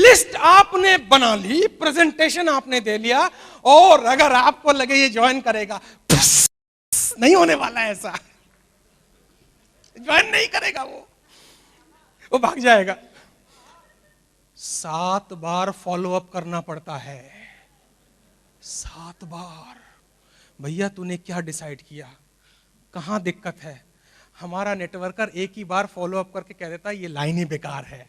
List आपने बना ली, presentation आपने दे लिया, और अगर आपको लगे ये ज्वाइन करेगा, नहीं होने वाला है ऐसा। ज्वाइन नहीं करेगा, वो भाग जाएगा। 7 बार फॉलो अप करना पड़ता है, 7 बार। भैया तूने क्या डिसाइड किया, कहां दिक्कत है? हमारा नेटवर्कर एक ही बार फॉलो अप करके कह देता है ये लाइन ही बेकार है।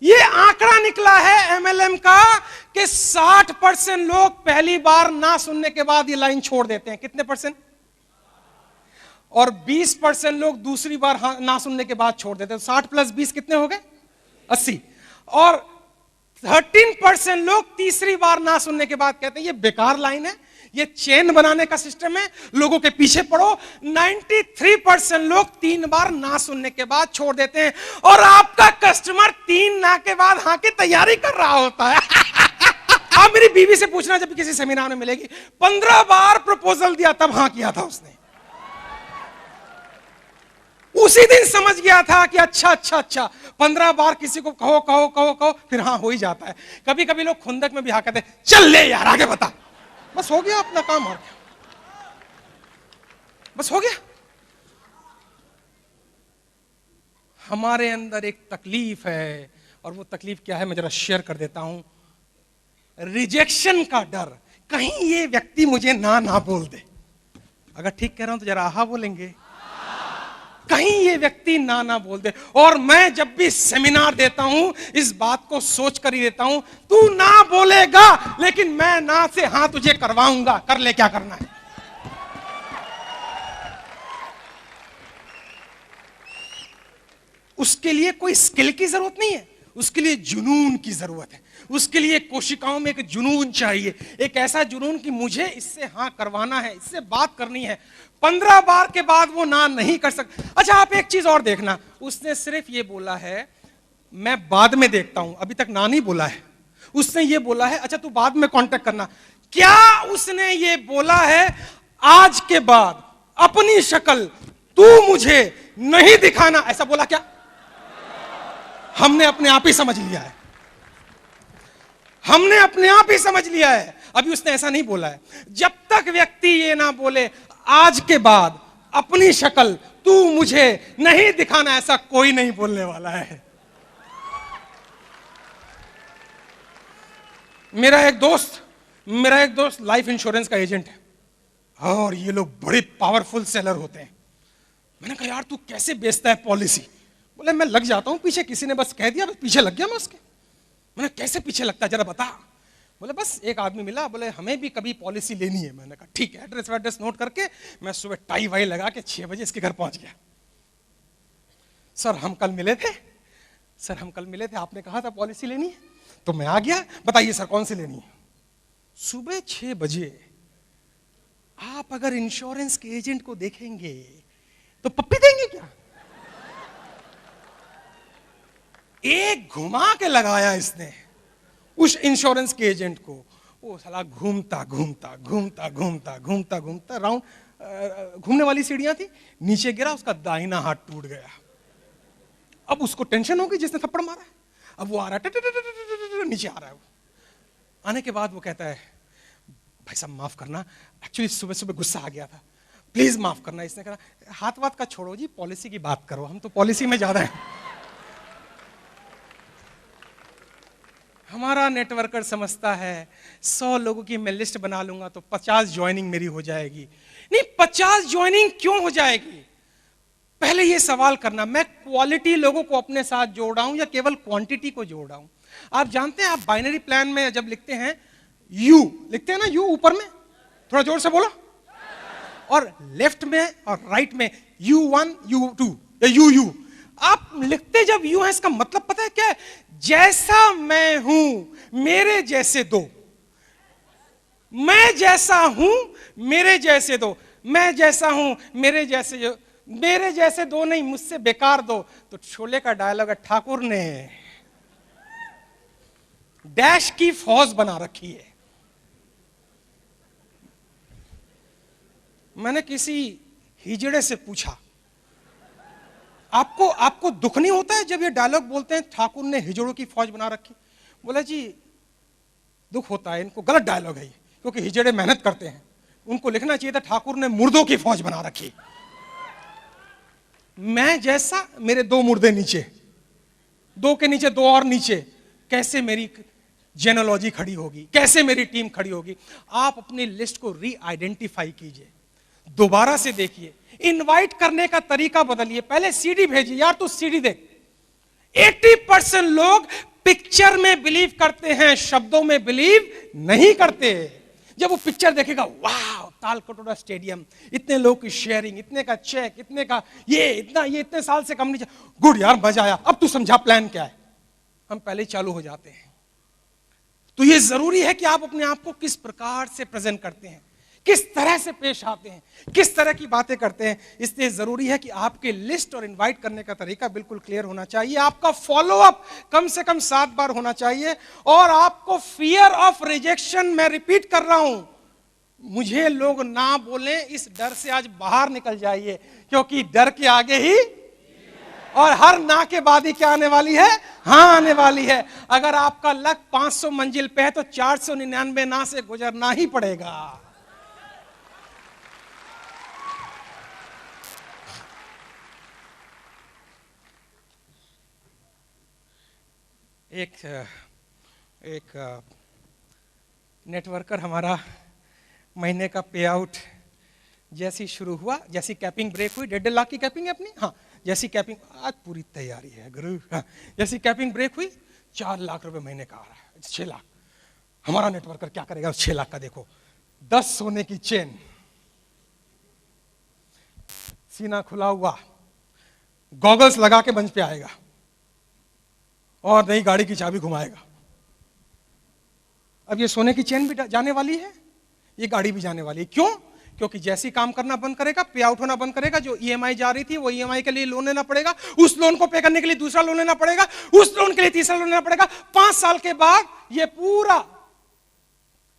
ये आंकड़ा निकला है एमएलएम का कि 60% लोग पहली बार ना सुनने के बाद ये लाइन छोड़ देते हैं। कितने परसेंट? और 20% लोग दूसरी बार ना सुनने के बाद छोड़ देते हैं। 60 + 20 कितने हो गए? 80। और 13% लोग तीसरी बार ना सुनने के बाद कहते हैं ये बेकार लाइन है, ये चेन बनाने का सिस्टम है, लोगों के पीछे पड़ो। 93% लोग 3 बार ना सुनने के बाद छोड़ देते हैं, और आपका कस्टमर 3 ना के बाद हाँ की तैयारी कर रहा होता है। आप मेरी बीवी से पूछना, जब किसी सेमिनार में मिलेगी, 15 बार प्रपोजल दिया तब हाँ किया था उसने। उसी दिन समझ गया था कि अच्छा 15 बार किसी को कहो कहो कहो कहो, फिर हाँ हो ही जाता है। कभी कभी लोग खुंदक में भी हाँ कहते हैं, चल ले यार आगे बता, बस हो गया अपना काम, और बस हो गया। हमारे अंदर एक तकलीफ है, और वो तकलीफ क्या है मैं जरा शेयर कर देता हूं। रिजेक्शन का डर, कहीं ये व्यक्ति मुझे ना बोल दे। अगर ठीक कह रहा हूं तो जरा आहा बोलेंगे। कहीं ये व्यक्ति ना बोल दे। और मैं जब भी सेमिनार देता हूं इस बात को सोच कर ही देता हूं, तू ना बोलेगा लेकिन मैं ना से हां तुझे करवाऊंगा, कर ले क्या करना है। उसके लिए कोई स्किल की जरूरत नहीं है, उसके लिए जुनून की जरूरत है। उसके लिए कोशिकाओं में एक जुनून चाहिए, एक ऐसा जुनून कि मुझे इससे हाँ करवाना है, इससे बात करनी है। 15 बार के बाद वो ना नहीं कर सकता। अच्छा आप एक चीज और देखना, उसने सिर्फ ये बोला है मैं बाद में देखता हूं, अभी तक ना नहीं बोला है। उसने ये बोला है अच्छा तू बाद में कांटेक्ट करना। क्या उसने ये बोला है आज के बाद अपनी शक्ल तू मुझे नहीं दिखाना, ऐसा बोला क्या? हमने अपने आप ही समझ लिया है, हमने अपने आप ही समझ लिया है। अभी उसने ऐसा नहीं बोला है। जब तक व्यक्ति ये ना बोले आज के बाद अपनी शक्ल तू मुझे नहीं दिखाना, ऐसा कोई नहीं बोलने वाला है। मेरा एक दोस्त लाइफ इंश्योरेंस का एजेंट है, और ये लोग बड़े पावरफुल सेलर होते हैं। मैंने कहा यार तू कैसे बेचता है पॉलिसी? बोले मैं लग जाता हूं पीछे, किसी ने बस कह दिया बस पीछे लग गया मैं उसके। मैंने कैसे पीछे लगता है जरा बता। बोले बस एक आदमी मिला, बोले हमें भी कभी पॉलिसी लेनी है। मैंने कहा ठीक है, एड्रेस नोट करके मैं सुबह टाई वाई लगा के 6 बजे इसके घर पहुंच गया। सर हम कल मिले थे, आपने कहा था पॉलिसी लेनी है, तो मैं आ गया। बताइए सर कौन सी लेनी है? सुबह 6 बजे आप अगर इंश्योरेंस के एजेंट को देखेंगे तो पप्पी देंगे क्या? एक घुमा के लगाया इसने उस इंश्योरेंस के एजेंट को। वो साला घूमता राउंड, घूमने वाली सीढ़ियां थी, नीचे गिरा, उसका दाहिना हाथ टूट गया। अब उसको टेंशन होगी जिसने थप्पड़ मारा है। अब वो आ रहा है, नीचे आ रहा है। वो आने के बाद वो कहता है भाई साहब माफ करना, एक्चुअली सुबह गुस्सा आ गया था, प्लीज माफ करना। इसने कहा हाथ वाथ का छोड़ो जी, पॉलिसी की बात करो, हम तो पॉलिसी में ज्यादा है। हमारा नेटवर्कर समझता है 100 लोगों की मैं लिस्ट बना लूंगा तो 50 ज्वाइनिंग मेरी हो जाएगी। नहीं, 50 ज्वाइनिंग क्यों हो जाएगी? पहले ये सवाल करना, मैं क्वालिटी लोगों को अपने साथ जोड़ रहा हूं या केवल क्वांटिटी को जोड़ रहा हूं? आप जानते हैं, आप बाइनरी प्लान में जब लिखते हैं यू लिखते हैं ना, यू ऊपर में, थोड़ा जोर से बोलो, और लेफ्ट में और राइट में U1 U2 या यू आप लिखते जब यू है, इसका मतलब पता है क्या है? जैसा मैं हूं मेरे जैसे दो, मैं जैसा हूं मेरे जैसे दो, मैं जैसा हूं मेरे जैसे दो नहीं, मुझसे बेकार दो। तो शोले का डायलॉग है, ठाकुर ने डैश की फौज बना रखी है। मैंने किसी हिजड़े से पूछा आपको आपको दुख नहीं होता है जब ये डायलॉग बोलते हैं ठाकुर ने हिजड़ों की फौज बना रखी? बोला जी दुख होता है, इनको गलत डायलॉग है ये, क्योंकि हिजड़े मेहनत करते हैं, उनको लिखना चाहिए था ठाकुर ने मुर्दों की फौज बना रखी। मैं जैसा, मेरे 2 मुर्दे नीचे, 2 के नीचे 2 और नीचे, कैसे मेरी जेनोलॉजी खड़ी होगी, कैसे मेरी टीम खड़ी होगी? आप अपनी लिस्ट को री आइडेंटिफाई कीजिए, दोबारा से देखिए, इनवाइट करने का तरीका बदलिए। पहले सीडी भेजिए, यार तू सीडी देख। 80% लोग पिक्चर में बिलीव करते हैं, शब्दों में बिलीव नहीं करते। जब वो पिक्चर देखेगा, वाह तालकटोरा स्टेडियम, इतने लोग की शेयरिंग, इतने का चेक, इतने का ये इतने साल से कम नहीं, गुड यार मजा आया, अब तू समझा प्लान क्या है। हम पहले ही चालू हो जाते हैं। तो ये जरूरी है कि आप अपने आप को किस प्रकार से प्रेजेंट करते हैं, किस तरह से पेश आते हैं, किस तरह की बातें करते हैं। इसलिए जरूरी है कि आपके लिस्ट और इनवाइट करने का तरीका बिल्कुल क्लियर होना चाहिए। आपका फॉलोअप कम से कम 7 बार होना चाहिए। और आपको फियर ऑफ रिजेक्शन, मैं रिपीट कर रहा हूं, मुझे लोग ना बोलें इस डर से आज बाहर निकल जाइए, क्योंकि डर के आगे ही, और हर ना के बाद ही क्या आने वाली है? हाँ आने वाली है। अगर आपका लक 500 मंजिल पे है तो 499 ना से गुजरना ही पड़ेगा। एक नेटवर्कर हमारा महीने का पे आउट जैसी शुरू हुआ, जैसी कैपिंग ब्रेक हुई, 1.5 लाख की कैपिंग है अपनी, हाँ जैसी कैपिंग, आज पूरी तैयारी है गुरु, हाँ, जैसी कैपिंग ब्रेक हुई 4 लाख रुपए महीने का आ रहा है, 6 लाख। हमारा नेटवर्कर क्या करेगा उस 6 लाख का? देखो 10 सोने की चेन, सीना खुला हुआ, गॉगल्स लगा के मंच पे आएगा और नई गाड़ी की चाबी घुमाएगा। अब ये सोने की चेन भी जाने वाली है, ये गाड़ी भी जाने वाली है। क्यों? क्योंकि जैसी काम करना बंद करेगा, पे आउट होना बंद करेगा, जो ईएमआई जा रही थी वो ईएमआई के लिए लोन लेना पड़ेगा, उस लोन को पे करने के लिए दूसरा लोन लेना पड़ेगा, उस लोन के लिए तीसरा लोन लेना पड़ेगा। 5 साल के बाद ये पूरा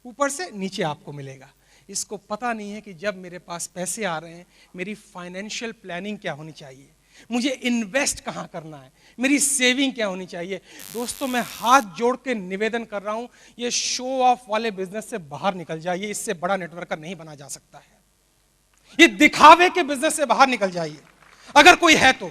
ऊपर से नीचे आपको मिलेगा। इसको पता नहीं है कि जब मेरे पास पैसे आ रहे हैं, मेरी फाइनेंशियल प्लानिंग क्या होनी चाहिए, मुझे इन्वेस्ट कहां करना है, मेरी सेविंग क्या होनी चाहिए। दोस्तों मैं हाथ जोड़ के निवेदन कर रहा हूं, ये शो ऑफ वाले बिजनेस से बाहर निकल जाइए, इससे बड़ा नेटवर्कर नहीं बना जा सकता है। ये दिखावे के बिजनेस से बाहर निकल जाइए। अगर कोई है तो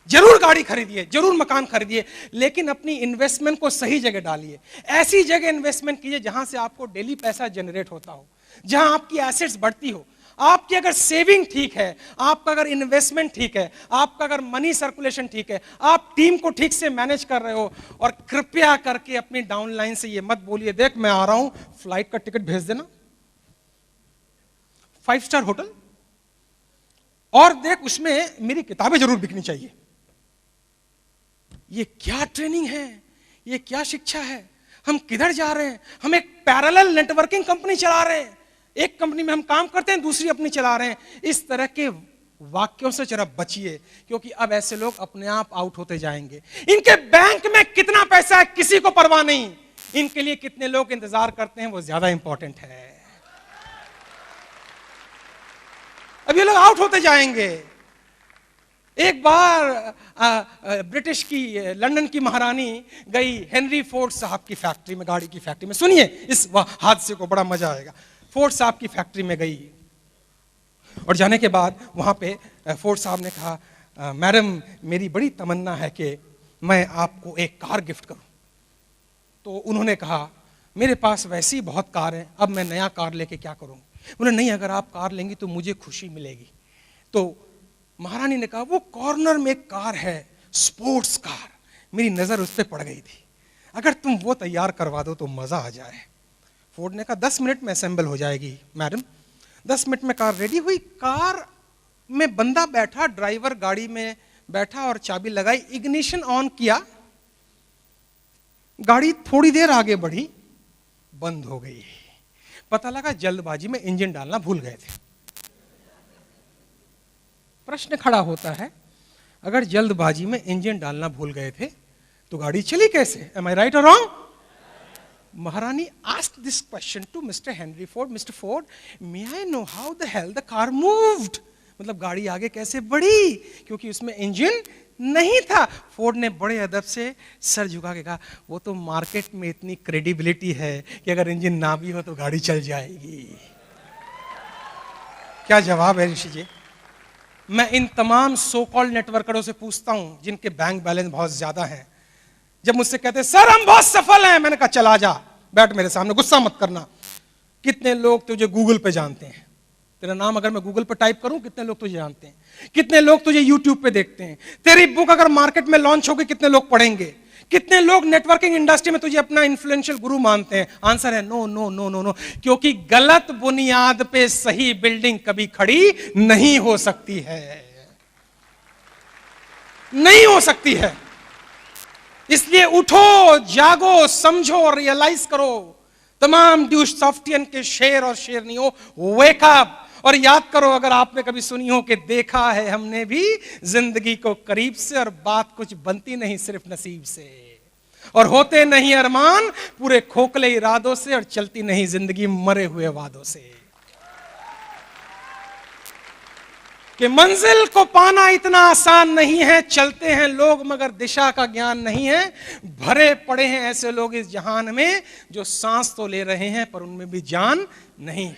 जरूर गाड़ी खरीदिए, जरूर मकान खरीदिए, लेकिन अपनी इन्वेस्टमेंट को सही जगह डालिए। ऐसी जगह इन्वेस्टमेंट कीजिए जहां से आपको डेली पैसा जनरेट होता हो, जहां आपकी एसेट्स बढ़ती हो। आपकी अगर सेविंग ठीक है, आपका अगर इन्वेस्टमेंट ठीक है, आपका अगर मनी सर्कुलेशन ठीक है, आप टीम को ठीक से मैनेज कर रहे हो, और कृपया करके अपनी डाउनलाइन से ये मत बोलिए देख मैं आ रहा हूं, फ्लाइट का टिकट भेज देना, 5 स्टार होटल, और देख उसमें मेरी किताबें जरूर बिकनी चाहिए। ये क्या ट्रेनिंग है, ये क्या शिक्षा है? हम किधर जा रहे हैं? हम एक पैरेलल नेटवर्किंग कंपनी चला रहे हैं, एक कंपनी में हम काम करते हैं, दूसरी अपनी चला रहे हैं। इस तरह के वाक्यों से जरा बचिए, क्योंकि अब ऐसे लोग अपने आप आउट होते जाएंगे। इनके बैंक में कितना पैसा है किसी को परवाह नहीं, इनके लिए कितने लोग इंतजार करते हैं वो ज्यादा इंपॉर्टेंट है। अब ये लोग आउट होते जाएंगे। एक बार ब्रिटिश की, लंदन की महारानी गई हेनरी फोर्ड साहब की फैक्ट्री में, गाड़ी की फैक्ट्री में। सुनिए इस हादसे को, बड़ा मजा आएगा। फोर्ड साहब की फैक्ट्री में गई और जाने के बाद वहां पे फोर्ड साहब ने कहा, मैडम मेरी बड़ी तमन्ना है कि मैं आपको एक कार गिफ्ट करूं। तो उन्होंने कहा मेरे पास वैसे ही बहुत कार हैं, अब मैं नया कार लेके क्या करूं? उन्होंने नहीं, अगर आप कार लेंगी तो मुझे खुशी मिलेगी। तो महारानी ने कहा वो कॉर्नर में एक कार है, स्पोर्ट्स कार, मेरी नजर उस पर पड़ गई थी, अगर तुम वो तैयार करवा दो तो मजा आ जाए। फोर्ड ने कहा 10 मिनट में असेंबल हो जाएगी मैडम। 10 मिनट में कार रेडी हुई। कार में बंदा बैठा, ड्राइवर गाड़ी में बैठा और चाबी लगाई, इग्निशन ऑन किया, गाड़ी थोड़ी देर आगे बढ़ी, बंद हो गई। पता लगा जल्दबाजी में इंजन डालना भूल गए थे। प्रश्न खड़ा होता है, अगर जल्दबाजी में इंजन डालना भूल गए थे तो गाड़ी चली कैसे? एम आई राइट और wrong? Maharani asked this question to Mr. Henry Ford. Mr. Ford, may I know how the hell the car moved? मतलब गाड़ी आगे कैसे बढ़ी, क्योंकि उसमें इंजन नहीं था। फोर्ड ने बड़े अदब से सर झुका के कहा, वो तो मार्केट में इतनी क्रेडिबिलिटी है कि अगर इंजन ना भी हो तो गाड़ी चल जाएगी। क्या जवाब है ऋषि जी? मैं इन तमाम सो कॉल्ड नेटवर्करों से पूछता हूं जिनके बैंक बैलेंस बहुत ज्यादा है, जब मुझसे कहते हैं सर हम बहुत सफल हैं, मैंने कहा चला जा, बैठ मेरे सामने, गुस्सा मत करना। कितने लोग तुझे गूगल पे जानते हैं? तेरा नाम अगर मैं गूगल पे टाइप करूं, कितने लोग तुझे जानते हैं? कितने लोग तुझे यूट्यूब पे देखते हैं? तेरी बुक अगर मार्केट में लॉन्च होगी, कितने लोग पढ़ेंगे? कितने लोग नेटवर्किंग इंडस्ट्री में तुझे अपना इन्फ्लुएंशियल गुरु मानते हैं? आंसर है no no no no no, क्योंकि गलत बुनियाद पे सही बिल्डिंग कभी खड़ी नहीं हो सकती है, नहीं हो सकती है। इसलिए उठो, जागो, समझो, रियलाइज करो। तमाम ड्यूस सॉफ्टियन के शेर और शेरनियों, वेक अप और याद करो, अगर आपने कभी सुनी हो कि देखा है हमने भी जिंदगी को करीब से और बात कुछ बनती नहीं सिर्फ नसीब से, और होते नहीं अरमान पूरे खोखले इरादों से, और चलती नहीं जिंदगी मरे हुए वादों से। कि मंजिल को पाना इतना आसान नहीं है, चलते हैं लोग मगर दिशा का ज्ञान नहीं है। भरे पड़े हैं ऐसे लोग इस जहान में जो सांस तो ले रहे हैं पर उनमें भी जान नहीं।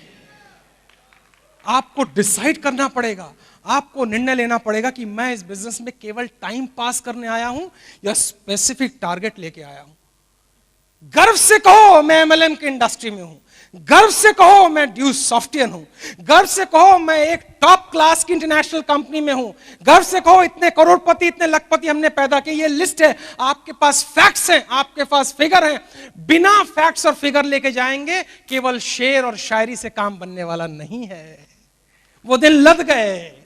आपको डिसाइड करना पड़ेगा, आपको निर्णय लेना पड़ेगा कि मैं इस बिजनेस में केवल टाइम पास करने आया हूं या स्पेसिफिक टारगेट लेके आया हूं। गर्व से कहो मैं एमएलएम की इंडस्ट्री में हूं, गर्व से कहो मैं ड्यूस सॉफ्टवेयर हूं, गर्व से कहो मैं एक टॉप क्लास की इंटरनेशनल कंपनी में हूं, गर्व से कहो इतने करोड़पति इतने लखपति हमने पैदा किए। ये लिस्ट है, आपके पास फैक्ट्स हैं, आपके पास फिगर हैं। बिना फैक्ट्स और फिगर लेके जाएंगे, केवल शेर और शायरी से काम बनने वाला नहीं है। वो दिन लद गए।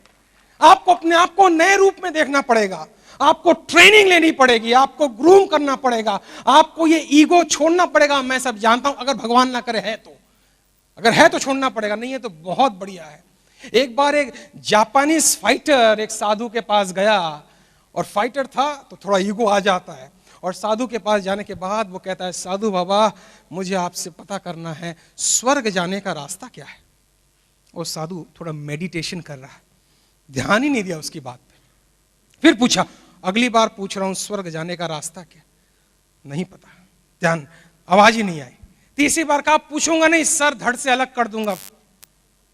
आपको अपने आप को नए रूप में देखना पड़ेगा, आपको ट्रेनिंग लेनी पड़ेगी, आपको ग्रूम करना पड़ेगा, आपको ये ईगो छोड़ना पड़ेगा। मैं सब जानता हूं, अगर भगवान ना करे है तो, अगर है तो छोड़ना पड़ेगा, नहीं है तो बहुत बढ़िया है। एक बार एक जापानीज फाइटर एक साधु के पास गया, और फाइटर था तो थोड़ा ईगो आ जाता है, और साधु के पास जाने के बाद वो कहता है, साधु बाबा मुझे आपसे पता करना है स्वर्ग जाने का रास्ता क्या है। और साधु थोड़ा मेडिटेशन कर रहा है, ध्यान ही नहीं दिया उसकी बात पे। फिर पूछा, अगली बार पूछ रहा हूं स्वर्ग जाने का रास्ता क्या? नहीं पता, ध्यान, आवाज ही नहीं आई। तीसरी बार कहा, पूछूंगा नहीं, सर धड़ से अलग कर दूंगा।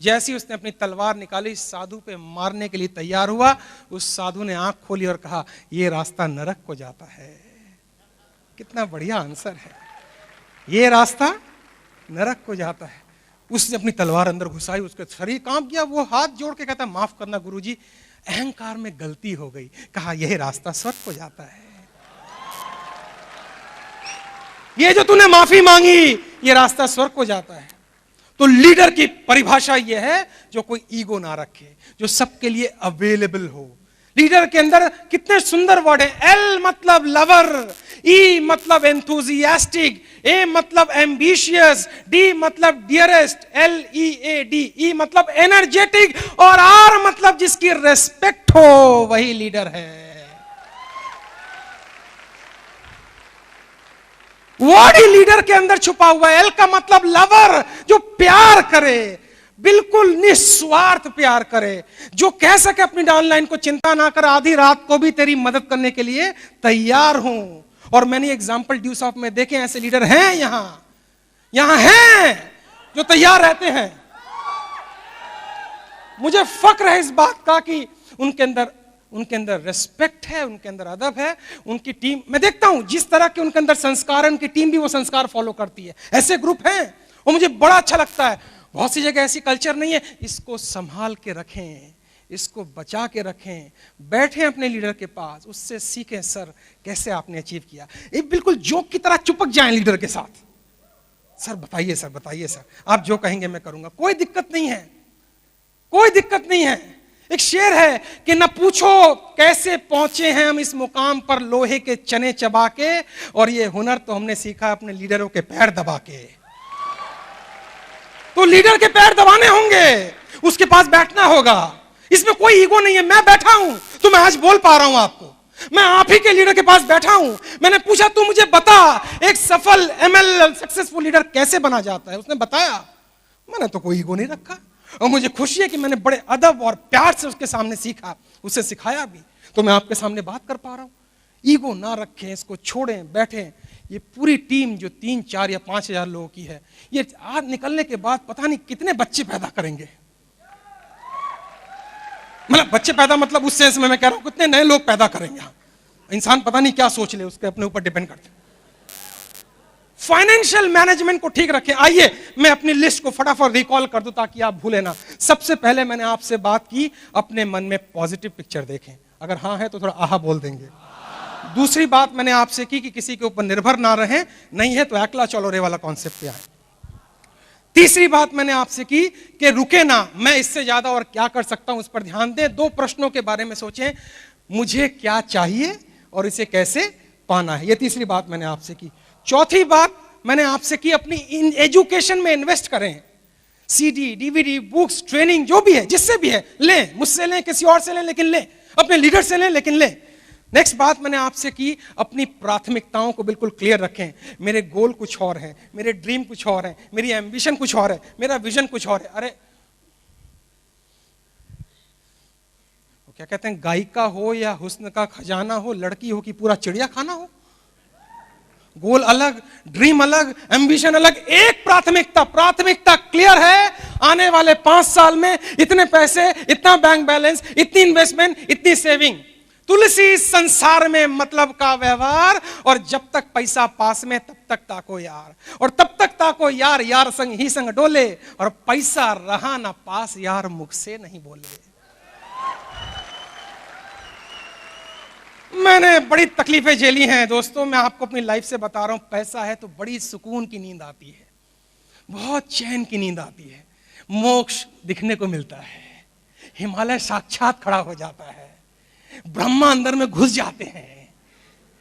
जैसी उसने अपनी तलवार निकाली, साधु पे मारने के लिए तैयार हुआ, उस साधु ने आंख खोली और कहा, यह रास्ता नरक को जाता है। कितना बढ़िया आंसर है, यह रास्ता नरक को जाता है। उसने अपनी तलवार अंदर घुसाई, उसका शरीर कांप गया। वो हाथ जोड़ के कहता, माफ करना गुरुजी, अहंकार में गलती हो गई। कहा, यह रास्ता स्वर्ग को जाता है। ये जो तूने माफी मांगी, ये रास्ता स्वर्ग को जाता है। तो लीडर की परिभाषा यह है जो कोई ईगो ना रखे, जो सबके लिए अवेलेबल हो। लीडर के अंदर कितने सुंदर वर्ड है। एल मतलब लवर, ई मतलब एंथुजियास्टिक, ए मतलब एम्बिशियस, डी मतलब डियरेस्ट, LEAD, ई मतलब एनर्जेटिक, और आर मतलब जिसकी रेस्पेक्ट हो, वही लीडर है। वर्ड ही लीडर के अंदर छुपा हुआ है। एल का मतलब लवर, जो प्यार करे, बिल्कुल निस्वार्थ प्यार करे, जो कह सके अपनी डाउनलाइन को चिंता ना कर, आधी रात को भी तेरी मदद करने के लिए तैयार हूं। और मैंने एग्जांपल ड्यूस ऑफ में देखे, ऐसे लीडर हैं यहां हैं जो तैयार रहते हैं। मुझे फक्र है इस बात का कि उनके अंदर रिस्पेक्ट है, उनके अंदर अदब है। उनकी टीम, मैं देखता हूं जिस तरह के उनके अंदर संस्कार है, उनकी टीम भी वो संस्कार फॉलो करती है। ऐसे ग्रुप हैं और मुझे बड़ा अच्छा लगता है। बहुत सी जगह ऐसी कल्चर नहीं है। इसको संभाल के रखें, इसको बचा के रखें, बैठें अपने लीडर के पास, उससे सीखें, सर कैसे आपने अचीव किया। एक बिल्कुल जोक की तरह चिपक जाएं लीडर के साथ। सर बताइए सर, आप जो कहेंगे मैं करूंगा, कोई दिक्कत नहीं है, कोई दिक्कत नहीं है। एक शेर है कि न पूछो कैसे पहुंचे हैं हम इस मुकाम पर, लोहे के चने चबा के, और ये हुनर तो हमने सीखा अपने लीडरों के पैर दबा के। तो लीडर के पैर दबाने होंगे, उसके पास बैठना होगा। इसमें कोई ईगो नहीं है। मैं बैठा हूं तो मैं आज बोल पा रहा हूं आपको, मैं आप ही के लीडर के पास बैठा हूं। मैंने पूछा, तू मुझे बता एक सफल ML सक्सेसफुल लीडर कैसे बना जाता है? उसने बताया। मैंने तो कोई ईगो नहीं रखा। और मुझे खुशी है कि मैंने बड़े अदब और प्यार से उसके सामने सीखा, उसे सिखाया भी, तो मैं आपके सामने बात कर पा रहा हूं। ईगो ना रखें, इसको छोड़ें, बैठें। ये पूरी टीम जो 3, 4 या 5,000 लोगों की है, ये आज निकलने के बाद पता नहीं कितने बच्चे पैदा करेंगे। मतलब बच्चे पैदा मतलब उस सेंस में मैं कह रहा हूं कितने नए लोग पैदा करेंगे। इंसान पता नहीं क्या सोच ले, उसके अपने ऊपर डिपेंड करते। फाइनेंशियल मैनेजमेंट को ठीक रखें। आइए मैं अपनी लिस्ट को फटाफट रिकॉल कर दूं ताकि आप भूलें ना। सबसे पहले मैंने आपसे बात की, अपने मन में पॉजिटिव पिक्चर देखें। अगर हाँ है तो थोड़ा आहा बोल देंगे। दूसरी बात मैंने आपसे की कि किसी के ऊपर निर्भर ना रहें, नहीं है तो अकेला चलो रे वाला कॉन्सेप्ट पे आए। तीसरी बात मैंने आपसे की कि रुके ना, मैं इससे ज्यादा और क्या कर सकता हूं उस पर ध्यान दें। 2 प्रश्नों के बारे में सोचें, मुझे क्या चाहिए और इसे कैसे पाना है। यह तीसरी बात मैंने आपसे की। चौथी बात मैंने आपसे की, अपनी एजुकेशन में इन्वेस्ट करें। सीडी, डीवीडी, बुक्स, ट्रेनिंग जो भी है, जिससे भी है लें, मुझसे लें, किसी और से लें, लेकिन लें, अपने लीडर से लें, लेकिन लें। नेक्स्ट बात मैंने आपसे की, अपनी प्राथमिकताओं को बिल्कुल क्लियर रखें। मेरे गोल कुछ और हैं, मेरे ड्रीम कुछ और हैं, मेरी एम्बिशन कुछ और है, मेरा विजन कुछ और है। अरे वो क्या कहते हैं, गायिका हो या हुस्न का खजाना हो, लड़की हो कि पूरा चिड़िया खाना हो, गोल अलग, ड्रीम अलग, एम्बिशन अलग, एक प्राथमिकता क्लियर है। आने वाले 5 साल में इतने पैसे, इतना बैंक बैलेंस, इतनी इन्वेस्टमेंट, इतनी सेविंग। तुलसी संसार में मतलब का व्यवहार, और जब तक पैसा पास में तब तक ताको यार, और तब तक ताको यार, यार संग ही संग डोले, और पैसा रहा ना पास यार मुख से नहीं बोले। मैंने बड़ी तकलीफें झेली हैं दोस्तों, मैं आपको अपनी लाइफ से बता रहा हूं। पैसा है तो बड़ी सुकून की नींद आती है, बहुत चैन की नींद आती है, मोक्ष दिखने को मिलता है, हिमालय साक्षात खड़ा हो जाता है, ब्रह्मा अंदर में घुस जाते हैं।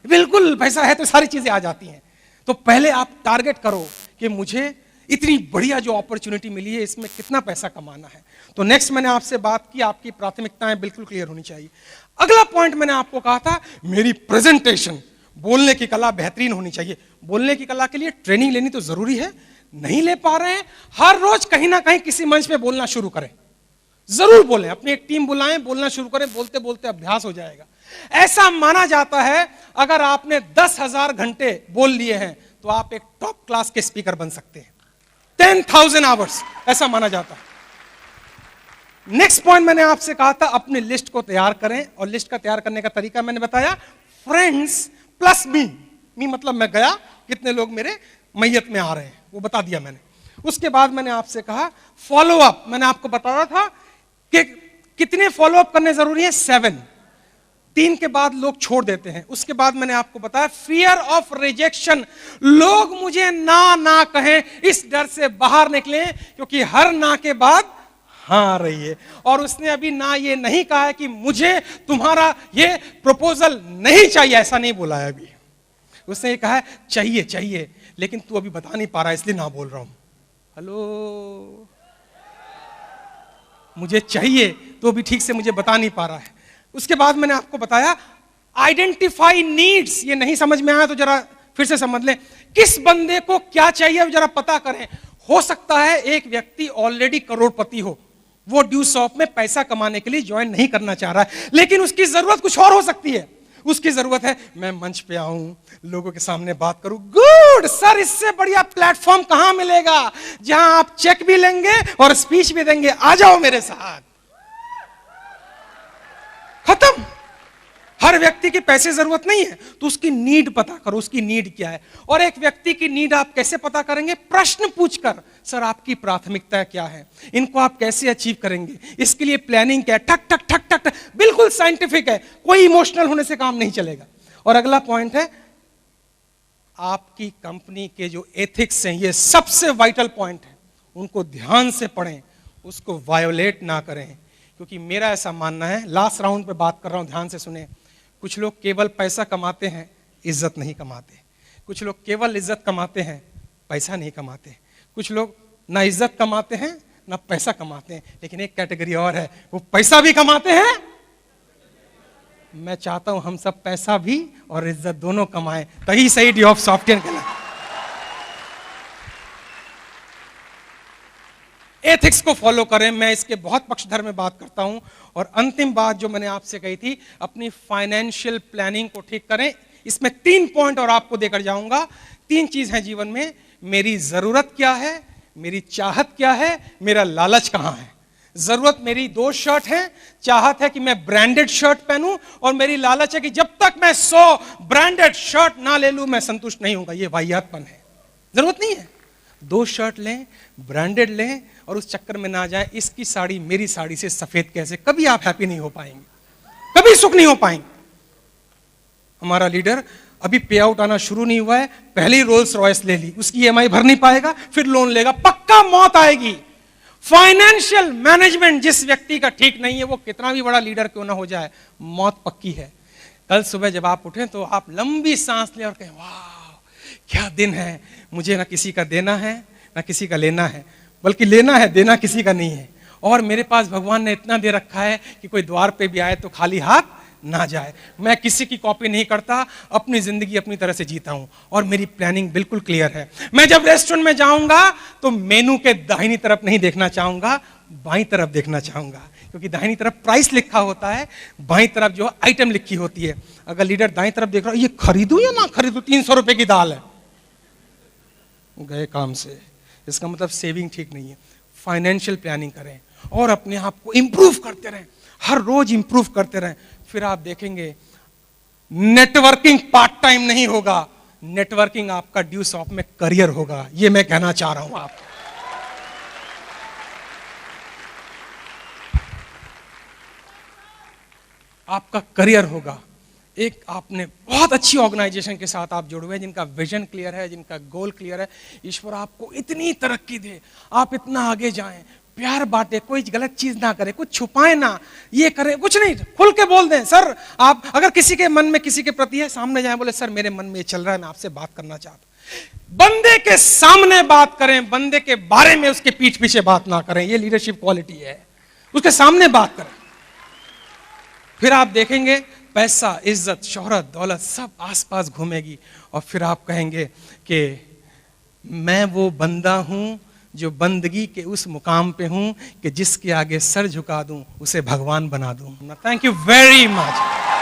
बिल्कुल पैसा है तो सारी चीजें आ जाती हैं। तो पहले आप टारगेट करो कि मुझे इतनी बढ़िया जो अपॉर्चुनिटी मिली है, इसमें कितना पैसा कमाना है। तो नेक्स्ट मैंने आपसे बात की, आपकी प्राथमिकताएं बिल्कुल क्लियर होनी चाहिए। अगला पॉइंट मैंने आपको कहा था, मेरी प्रेजेंटेशन, बोलने की कला बेहतरीन होनी चाहिए। बोलने की कला के लिए ट्रेनिंग लेनी तो जरूरी है, नहीं ले पा रहे हैं, हर रोज कहीं ना कहीं किसी मंच पे बोलना शुरू करें, जरूर बोलें, अपनी एक टीम बुलाएं, बोलना शुरू करें, बोलते बोलते अभ्यास हो जाएगा। ऐसा माना जाता है अगर आपने 10,000 घंटे बोल लिए हैं तो आप एक टॉप क्लास के स्पीकर बन सकते हैं। 10,000 आवर्स ऐसा माना जाता है। नेक्स्ट पॉइंट मैंने आपसे कहा था, अपनी लिस्ट को तैयार करें, और लिस्ट का तैयार करने का तरीका मैंने बताया, फ्रेंड्स प्लस मी मतलब मैं गया, कितने लोग मेरे मैयत में आ रहे हैं वो बता दिया मैंने। उसके बाद मैंने आपसे कहा फॉलो अप, मैंने आपको बताया था कि कितने फॉलो अप करने जरूरी है, 7। 3 के बाद लोग छोड़ देते हैं। उसके बाद मैंने आपको बताया फियर ऑफ रिजेक्शन, लोग मुझे ना कहें, इस डर से बाहर निकलें, क्योंकि हर ना के बाद हाँ आ रही है। और उसने अभी ना ये नहीं कहा है कि मुझे तुम्हारा ये प्रपोजल नहीं चाहिए, ऐसा नहीं बोला है अभी। उसने ये कहा है चाहिए, लेकिन तू अभी बता नहीं पा रहा इसलिए ना बोल रहा हूं। हेलो, मुझे चाहिए तो अभी ठीक से मुझे बता नहीं पा रहा है। उसके बाद मैंने आपको बताया आइडेंटिफाई नीड्स, ये नहीं समझ में आया तो जरा फिर से समझ लें, किस बंदे को क्या चाहिए जरा पता करें। हो सकता है एक व्यक्ति ऑलरेडी करोड़पति हो, वो ड्यू शॉप में पैसा कमाने के लिए ज्वाइन नहीं करना चाह रहा है, लेकिन उसकी जरूरत कुछ और हो सकती है। उसकी जरूरत है मैं मंच पे आऊं, लोगों के सामने बात करूं। गुड सर, इससे बढ़िया प्लेटफॉर्म कहां मिलेगा जहां आप चेक भी लेंगे और स्पीच भी देंगे, आ जाओ मेरे साथ। खत्म। हर व्यक्ति की पैसे जरूरत नहीं है, तो उसकी नीड पता करो, उसकी नीड क्या है। और एक व्यक्ति की नीड आप कैसे पता करेंगे, प्रश्न पूछकर, सर आपकी प्राथमिकता क्या है, इनको आप कैसे अचीव करेंगे, इसके लिए प्लानिंग क्या है, ठक ठक ठक ठक ठक, बिल्कुल साइंटिफिक है, कोई इमोशनल होने से काम नहीं चलेगा। और अगला पॉइंट है, आपकी कंपनी के जो एथिक्स हैं, ये सबसे वाइटल पॉइंट है, उनको ध्यान से पढ़ें, उसको वायोलेट ना करें। क्योंकि मेरा ऐसा मानना है, लास्ट राउंड पे बात कर रहा हूं, ध्यान से सुने, कुछ लोग केवल पैसा कमाते हैं, इज्जत नहीं कमाते। कुछ लोग केवल इज्जत कमाते हैं, पैसा नहीं कमाते। कुछ लोग ना इज्जत कमाते हैं ना पैसा कमाते हैं, लेकिन एक कैटेगरी और है, वो पैसा भी कमाते हैं। मैं चाहता हूं हम सब पैसा भी और इज्जत दोनों कमाएं, तभी सही डे ऑफ सॉफ्टवेयर कहलाए। एथिक्स को फॉलो करें। मैं इसके बहुत पक्षधर में बात करता हूं। और अंतिम बात जो मैंने आपसे कही थी, अपनी फाइनेंशियल प्लानिंग को ठीक करें। इसमें 3 पॉइंट और आपको देकर जाऊंगा। 3 चीज है जीवन में, मेरी जरूरत क्या है, मेरी चाहत क्या है, मेरा लालच कहां है। जरूरत मेरी 2 शर्ट है, चाहत है कि मैं ब्रांडेड शर्ट पहनूं, और मेरी लालच है कि जब तक मैं 100 ब्रांडेड शर्ट ना ले लूं मैं संतुष्ट नहीं होऊंगा। ये वाहियातपन है। जरूरत नहीं है 2 शर्ट लें, ब्रांडेड लें, और उस चक्कर में ना जाए इसकी साड़ी मेरी साड़ी से सफेद कैसे। कभी आप हैप्पी नहीं हो पाएंगे, कभी सुख नहीं हो पाएंगे। हमारा लीडर अभी पे आउट आना शुरू नहीं हुआ है, पहले ही रोल्स रॉयस ले ली, उसकी ईएमआई भर नहीं पाएगा, फिर लोन लेगा, पक्का मौत आएगी। फाइनेंशियल मैनेजमेंट जिस व्यक्ति का ठीक नहीं है, वो कितना भी बड़ा लीडर क्यों ना हो जाए, मौत पक्की है। कल सुबह जब आप उठें तो आप लंबी सांस लें और कहें वाह क्या दिन है, मुझे ना किसी का देना है ना किसी का लेना है, बल्कि लेना है, देना किसी का नहीं है। और मेरे पास भगवान ने इतना दे रखा है कि कोई द्वार पे भी आए तो खाली हाथ ना जाए। मैं किसी की कॉपी नहीं करता, अपनी जिंदगी अपनी तरह से जीता हूं, और मेरी प्लानिंग बिल्कुल क्लियर है। मैं जब रेस्टोरेंट में जाऊंगा तो मेनू के दाहिनी तरफ नहीं देखना चाहूंगा, बाईं तरफ देखना चाहूंगा, क्योंकि दाहिनी तरफ प्राइस लिखा होता है, बाईं तरफ जो आइटम लिखी होती है। अगर लीडर दाईं तरफ देख रहा है, ये खरीदूं या ना खरीदूं, 300 रुपए की दाल है, गए काम से, इसका मतलब सेविंग ठीक नहीं है। फाइनेंशियल प्लानिंग करें और अपने आप को इंप्रूव करते रहें, हर रोज इंप्रूव करते रहें। फिर आप देखेंगे नेटवर्किंग पार्ट टाइम नहीं होगा, नेटवर्किंग आपका ड्यू शॉप में करियर होगा। ये मैं कहना चाह रहा हूं आपको। आपका करियर होगा। एक आपने बहुत अच्छी ऑर्गेनाइजेशन के साथ आप जुड़े हुए हैं, जिनका विजन क्लियर है, जिनका गोल क्लियर है। ईश्वर आपको इतनी तरक्की दे, आप इतना आगे जाएं, प्यार बांटे, कोई गलत चीज ना करे, कुछ छुपाए ना, ये करे कुछ नहीं, खुल के बोल दें। सर आप अगर किसी के मन में किसी के प्रति है, सामने जाए, बोले सर मेरे मन में ये चल रहा है, मैं आपसे बात करना चाहता हूं। बंदे के सामने बात करें, बंदे के बारे में उसके पीठ पीछे बात ना करें। ये लीडरशिप क्वालिटी है, उसके सामने बात करें। फिर आप देखेंगे पैसा, इज्जत, शोहरत, दौलत सब आसपास घूमेगी, और फिर आप कहेंगे कि मैं वो बंदा हूं जो बंदगी के उस मुकाम पे हूं कि जिसके आगे सर झुका दूं उसे भगवान बना दूं। Thank you very much.